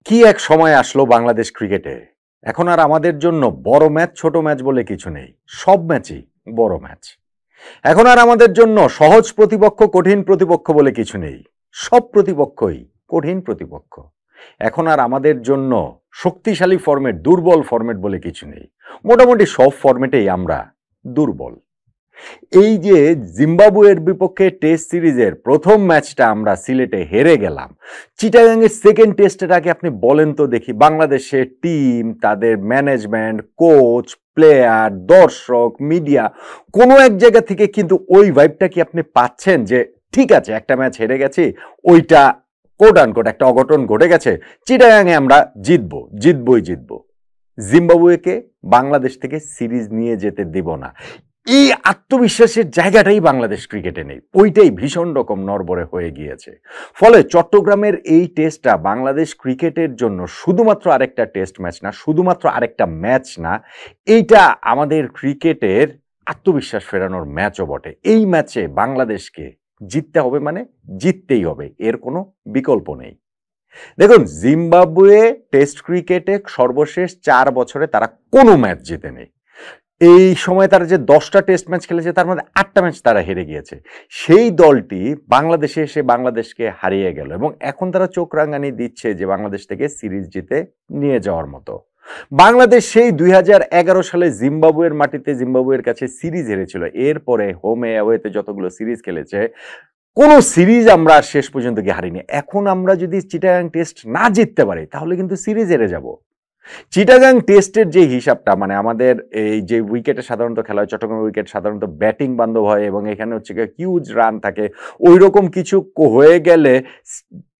কি এক সময় আসলো বাংলাদেশ ক্রিকেটে। এখন আর আমাদের জন্য বড় ম্যাচ ছোট ম্যাচ বলে কিছু নেই। সব ম্যাচই বড় ম্যাচ। এখন আর আমাদের জন্য সহজ প্রতিপক্ষ কঠিন প্রতিপক্ষ বলে কিছু নেই। সব প্রতিপক্ষই কঠিন প্রতিপক্ষ। এখন আর আমাদের জন্য শক্তিশালী ফরম্যাট দুর্বল ফরম্যাট বলে কিছু নেই। মোটামুটি সব ফরম্যাটেই আমরা দুর্বল। এই যে জিম্বাবুয়ের বিপক্ষে টেস্ট সিরিজের প্রথম ম্যাচটা আমরা সিলেটে হেরে গেলাম, চিটাগাংয়ের সেকেন্ড টেস্টের আগে আপনি বলেন তো দেখি বাংলাদেশের টিম, তাদের ম্যানেজমেন্ট, কোচ, প্লেয়ার, দর্শক, মিডিয়া কোনো এক জায়গা থেকে কিন্তু ওই ভাইবটা কি আপনি পাচ্ছেন যে ঠিক আছে একটা ম্যাচ হেরে গেছি, ওইটা কোট আনকোট একটা অঘটন ঘটে গেছে, চিটাগাংয়ে আমরা জিতবো, জিতবো। জিম্বাবুয়েকে বাংলাদেশ থেকে সিরিজ নিয়ে যেতে দেব না, এই আত্মবিশ্বাসের জায়গাটাই বাংলাদেশ ক্রিকেটে নেই। ওইটাই ভীষণ রকম নড়বড়ে হয়ে গিয়েছে। ফলে চট্টগ্রামের এই টেস্টটা বাংলাদেশ ক্রিকেটের জন্য শুধুমাত্র আরেকটা টেস্ট ম্যাচ না, শুধুমাত্র আরেকটা ম্যাচ না, এইটা আমাদের ক্রিকেটের আত্মবিশ্বাস ফেরানোর ম্যাচও বটে। এই ম্যাচে বাংলাদেশকে জিততে হবে, মানে জিততেই হবে, এর কোনো বিকল্প নেই। দেখুন, জিম্বাবুয়ে টেস্ট ক্রিকেটে সর্বশেষ 4 বছরে তারা কোনো ম্যাচ জেতেনি। এই সময় তারা যে 10টা টেস্ট ম্যাচ খেলেছে তার মধ্যে 8টা ম্যাচ তারা হেরে গিয়েছে। সেই দলটি বাংলাদেশে এসে বাংলাদেশকে হারিয়ে গেল এবং এখন তারা চোখ রাঙানি দিচ্ছে যে বাংলাদেশ থেকে সিরিজ জিতে নিয়ে যাওয়ার মতো। বাংলাদেশ সেই 2011 সালে জিম্বাবুয়ের মাটিতে জিম্বাবুয়ের কাছে সিরিজ হেরেছিল। এরপরে হোমে অ্যাওয়েতে যতগুলো সিরিজ খেলেছে কোনো সিরিজ আমরা শেষ পর্যন্ত গিয়ে হারিনি। এখন আমরা যদি চিটাগাং টেস্ট না জিততে পারি তাহলে কিন্তু সিরিজ হেরে যাব। চিটাগাং টেস্টের যে হিসাবটা, মানে আমাদের এই যে উইকেটে সাধারণত খেলা হয়, চট্টগ্রামের উইকেট সাধারণত ব্যাটিং বান্ধব হয় এবং এখানে হচ্ছে হিউজ রান থাকে, ওই রকম কিছু হয়ে গেলে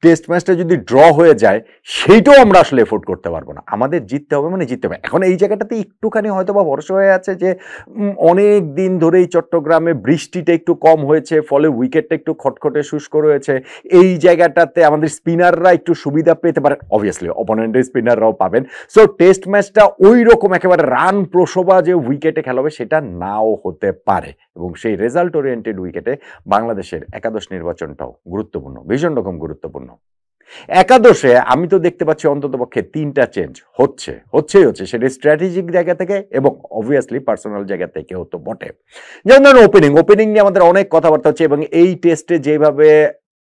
টেস্ট ম্যাচটা যদি ড্র হয়ে যায় সেইটাও আমরা আসলে এফোর্ড করতে পারবো না। আমাদের জিততে হবে, মানে জিততে হবে। এখন এই জায়গাটাতে একটুখানি হয়তো বা ভরসা হয়ে আছে যে অনেক দিন ধরেই চট্টগ্রামে বৃষ্টিটা একটু কম হয়েছে, ফলে উইকেটটা একটু খটখটে শুষ্ক রয়েছে। এই জায়গাটাতে আমাদের স্পিনাররা একটু সুবিধা পেতে পারেন, অবভিয়াসলি অপোনেন্টের স্পিনাররাও পাবেন। সো টেস্ট ম্যাচটা ওই রকম একেবারে রান প্রসবা যে উইকেটে খেলা হবে সেটা নাও হতে পারে এবং সেই রেজাল্ট ওরিয়েন্টেড উইকেটে বাংলাদেশের একাদশ নির্বাচনটাও গুরুত্বপূর্ণ, ভীষণ রকম গুরুত্বপূর্ণ। একাদশে আমি তো দেখতে পাচ্ছি অন্তত পক্ষে 3টা চেঞ্জ হচ্ছে সেটা স্ট্র্যাটেজিক জায়গা থেকে এবং অবভিয়াসলি পার্সোনাল জায়গা থেকেও তো বটে। যেমন ধরুন ওপেনিং নিয়ে আমাদের অনেক কথাবার্তা হচ্ছে এবং এই টেস্টে যেভাবে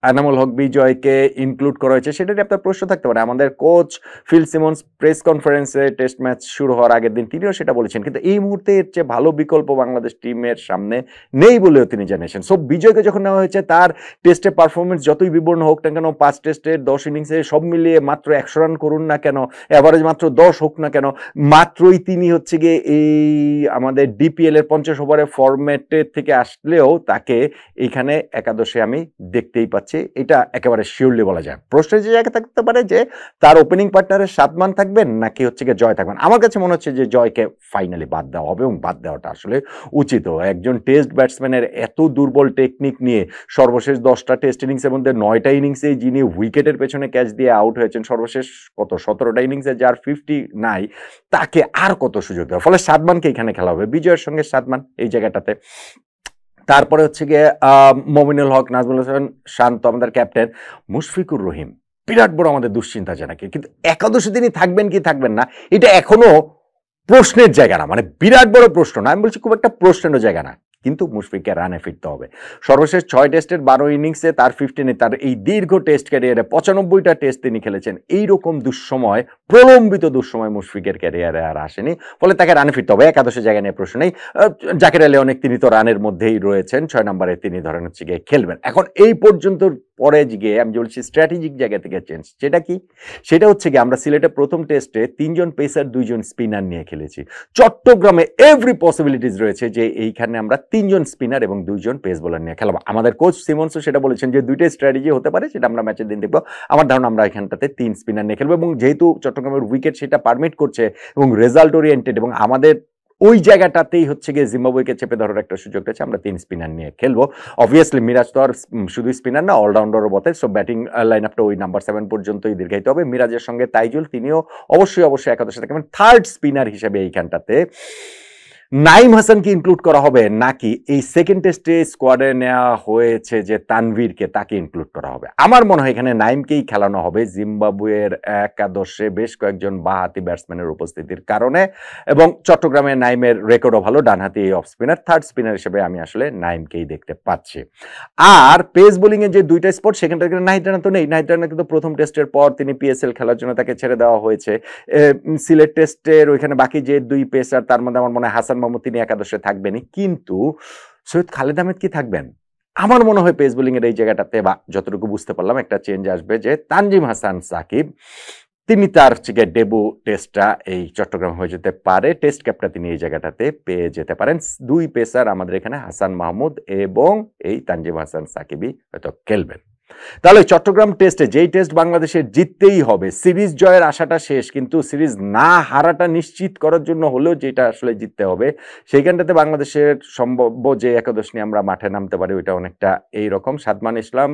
এনামুল হক বিজয়কে ইনক্লুড করা হয়েছে সেটা নিয়ে আপনার প্রশ্ন থাকতে পারে। আমাদের কোচ ফিল সিমন্স প্রেস কনফারেন্সে টেস্ট ম্যাচ শুরু হওয়ার আগের দিন তিনিও সেটা বলেছেন, কিন্তু এই মুহূর্তে এর চেয়ে ভালো বিকল্প বাংলাদেশ টিমের সামনে নেই বলেও তিনি জানিয়েছেন। সো বিজয়কে যখন নেওয়া হয়েছে তার টেস্টে পারফরমেন্স যতই বিবর্ণ হোক না কেন, 5 টেস্টের 10 ইনিংসে সব মিলিয়ে মাত্র 100 রান করুন না কেন, অ্যাভারেজ মাত্র 10 হোক না কেন, মাত্রই তিনি হচ্ছে গিয়ে এই আমাদের ডিপিএল এর 50 ওভারের ফরম্যাটের থেকে আসলেও তাকে এইখানে একাদশে আমি দেখতেই পাচ্ছি। এটা একেবারে শিওরলি বলা যায়। প্রশ্নের যে জায়গা থাকতে পারে যে তার ওপেনিং পার্টনারের সাদমান থাকবেন নাকি হচ্ছে গিয়ে জয় থাকবেন। আমার কাছে মনে হচ্ছে যে জয়কে ফাইনালি বাদ দেওয়া হবে এবং বাদ দেওয়াটা আসলে উচিত। একজন টেস্ট ব্যাটসম্যানের এত দুর্বল টেকনিক নিয়ে সর্বশেষ 10টা টেস্ট ইনিংসের মধ্যে 9টা ইনিংসে যিনি উইকেটের পেছনে ক্যাচ দিয়ে আউট হয়েছেন, সর্বশেষ কত 17টা ইনিংসে যার 50 নাই, তাকে আর কত সুযোগ দেওয়া। ফলে সাদমানকে এখানে খেলা হবে, বিজয়ের সঙ্গে সাদমান এই জায়গাটাতে। তারপরে হচ্ছে গিয়ে মমিনুল হক, নাজমুল হোসেন শান্ত, আমাদের ক্যাপ্টেন মুশফিকুর রহিম বিরাট বড় আমাদের দুশ্চিন্তা জানাক, কিন্তু একাদশে তিনি থাকবেন কি থাকবেন না এটা এখনো প্রশ্নের জায়গা না, মানে বিরাট বড় প্রশ্ন না, আমি বলছি খুব একটা প্রশ্নেরও জায়গা না, কিন্তু মুশফিককে রানে ফিরতে হবে। সর্বশেষ 6 টেস্টের 12 ইনিংসে তার 15, তার এই দীর্ঘ টেস্ট ক্যারিয়ারে 95টা টেস্ট তিনি খেলেছেন। এইরকম দুঃসময়, প্রলম্বিত দুঃসময় মুশফিকের ক্যারিয়ারে আর আসেনি, ফলে তাকে রানে ফিরতে হবে। একাদশে জায়গা নিয়ে প্রশ্ন নেই। জাকির আলী অনেক, তিনি তো রানের মধ্যেই রয়েছেন, 6 নম্বরে তিনি ধরেন হচ্ছে গিয়ে খেলবেন। এখন এই পর্যন্ত পরে গিয়ে আমি বলছি স্ট্র্যাটেজিক জায়গা থেকে চেঞ্জ, সেটা কি? সেটা হচ্ছে গিয়ে আমরা সিলেটে প্রথম টেস্টে 3 জন পেসার 2 জন স্পিনার নিয়ে খেলেছি। চট্টগ্রামে এভরি পসিবিলিটিস রয়েছে যে এইখানে আমরা 3 জন স্পিনার এবং 2 জন পেস বোলার নিয়ে খেলাবো। আমাদের কোচ সিমন্সও সেটা বলেছেন যে 2টা স্ট্র্যাটেজি হতে পারে, সেটা আমরা ম্যাচের দিন দেখবো। আমার ধারণা আমরা এখানটাতে 3 স্পিনার নিয়ে খেলবো এবং যেহেতু চট্টগ্রামের উইকেট সেটা পারমিট করছে এবং রেজাল্ট ওরিয়েন্টেড এবং আমাদের ওই জায়গাটাতেই হচ্ছে গিয়ে জিম্বাবুয়েকে চেপে ধরার একটা সুযোগ রয়েছে, আমরা 3 স্পিনার নিয়ে খেলবো। অবভিয়াসলি মিরাজ তো আর শুধু স্পিনার না, অলরাউন্ডারও বটে। সো ব্যাটিং লাইন আপটা ওই নাম্বার 7 পর্যন্তই দীর্ঘায়িত হবে। মিরাজের সঙ্গে তাইজুল, তিনিও অবশ্যই একাদশে থাকবেন। থার্ড স্পিনার হিসেবে এইখানটাতে নাইম হাসানকে ইনক্লুড করা হবে নাকি এই সেকেন্ড টেস্টে স্কোয়াডে নেওয়া হয়েছে যে তানভীরকে, তাকে ইনক্লুড করা হবে? আমার মনে হয় এখানে নাইমকেই খেলানো হবে জিম্বাবুয়ের একাদশে বেশ কয়েকজন বাঁহাতি ব্যাটসম্যানের উপস্থিতির কারণে, এবং চট্টগ্রামে নাইমের রেকর্ডও ভালো, ডানহাতি এই অফ স্পিনার, থার্ড স্পিনার হিসেবে আমি আসলে নাইমকেই দেখতে পাচ্ছি। আর পেস বোলিং এ যে দুইটা স্পট, সেখানটা নাহিদ রানা তো নেই। নাহিদ রানা কিন্তু প্রথম টেস্টের পর তিনি পিএসএল খেলার জন্য তাকে ছেড়ে দেওয়া হয়েছে। সিলেট টেস্টের ওইখানে বাকি যে দুই পেসার, তার মধ্যে আমার মনে হয় হাসান মাহমুদ তিনি একাদশে থাকবেনই, কিন্তু সৈয়দ খালেদ আহমেদ কি থাকবেন? আমার মনে হয় পেস বোলিং এর এই জায়গাটাতে, বা যতটুকু বুঝতে পারলাম, একটা চেঞ্জ আসবে যে তানজিম হাসান সাকিব তিনি তার ডেবু টেস্টটা এই চট্টগ্রাম হয়ে যেতে পারে, টেস্ট ক্যাপটা তিনি এই জায়গাটাতে পেয়ে যেতে পারেন। দুই পেসার আমাদের এখানে হাসান মাহমুদ এবং এই তানজিম হাসান সাকিবই হয়তো খেলবেন। তাহলে চট্টগ্রাম টেস্টে, যেই টেস্ট বাংলাদেশের জিততেই হবে, সিরিজ জয়ের আশাটা শেষ, কিন্তু সিরিজ না হারাটা নিশ্চিত করার জন্য হলেও যেটা আসলে জিততে হবে, সেইখানটাতে বাংলাদেশের সম্ভাব্য যে একাদশ নিয়ে আমরা মাঠে নামতে পারি ওইটা অনেকটা এইরকম। সাদমান ইসলাম